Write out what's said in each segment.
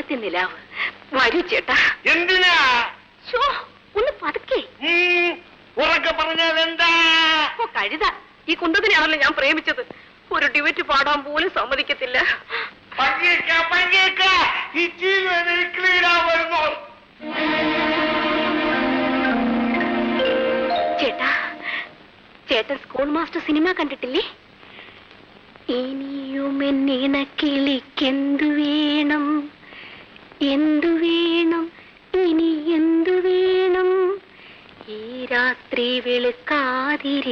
ദൂരത്തെ നിലാവ്. വരൂ ചേട്ടാ. എന്തിനാ? ഒന്ന് പതുക്കെ. ഉറക്കെ പറഞ്ഞാൽ എന്താ? കഴുത. ഈ കുന്തത്തിനെയാണല്ലോ ഞാൻ പ്രേമിച്ചത്. ഒരു ഡിബേറ്റ് പാടാൻ പോലും സമ്മതിക്കത്തില്ല. ചേട്ടാ, ചേട്ടൻ സ്കൂൾ മാസ്റ്റർ സിനിമ കണ്ടിട്ടില്ലേ? ഇനിയും എന്നിണക്കിളിക്കെന്തു വേണം, എന്തു വേണം, ഇനി എന്തു വേണം, ഈ രാത്രി വെളുക്കാതിരിക്കണം.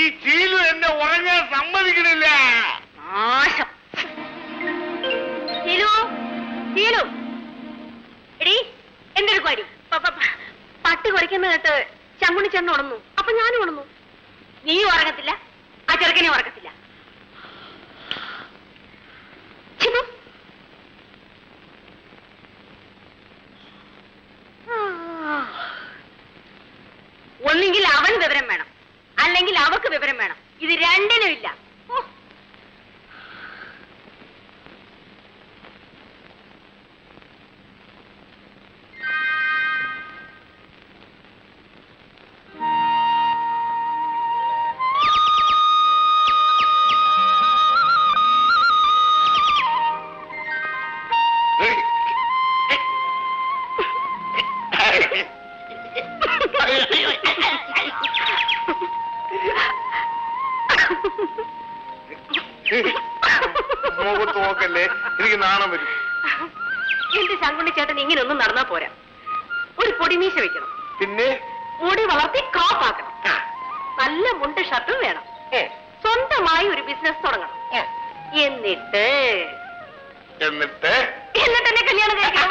ഈ ചീലു എന്നെ ഉറങ്ങാൻ സമ്മതിക്കണില്ല. നാശം. എടീ, എന്തെടുക്കുവാരി? പട്ടി കുറയ്ക്കുന്ന കേട്ട് ചങ്കുണി ചെന്ന് ഉണന്നു. അപ്പൊ ഞാനും ഉണന്നു. നീ ഉറങ്ങത്തില്ല, ആ ചെറുക്കനെ ഉറക്കത്തില്ല. ഒന്നെങ്കിൽ അവൻ വിവരം വേണം, അല്ലെങ്കിൽ അവക്ക് വിവരം വേണം. ഇത് രണ്ടിനും ഇല്ല. മുഖത്ത് നോക്കല്ലേ, എനിക്ക് നാണം വരും. എന്റെ ശങ്കുണ്ണി ചേട്ടൻ ഇങ്ങനെയൊന്നും നടന്നാ പോരാ. ഒരു പൊടിമീശ വെക്കണം, പിന്നെ മുടി വളർത്തി ക്രോപ്പാക്കണം, നല്ല മുണ്ട് ഷർട്ടും വേണം, സ്വന്തമായി ഒരു ബിസിനസ് തുടങ്ങണം. എന്നിട്ട് എന്നിട്ട് എന്നെ കല്യാണം കഴിക്കണം.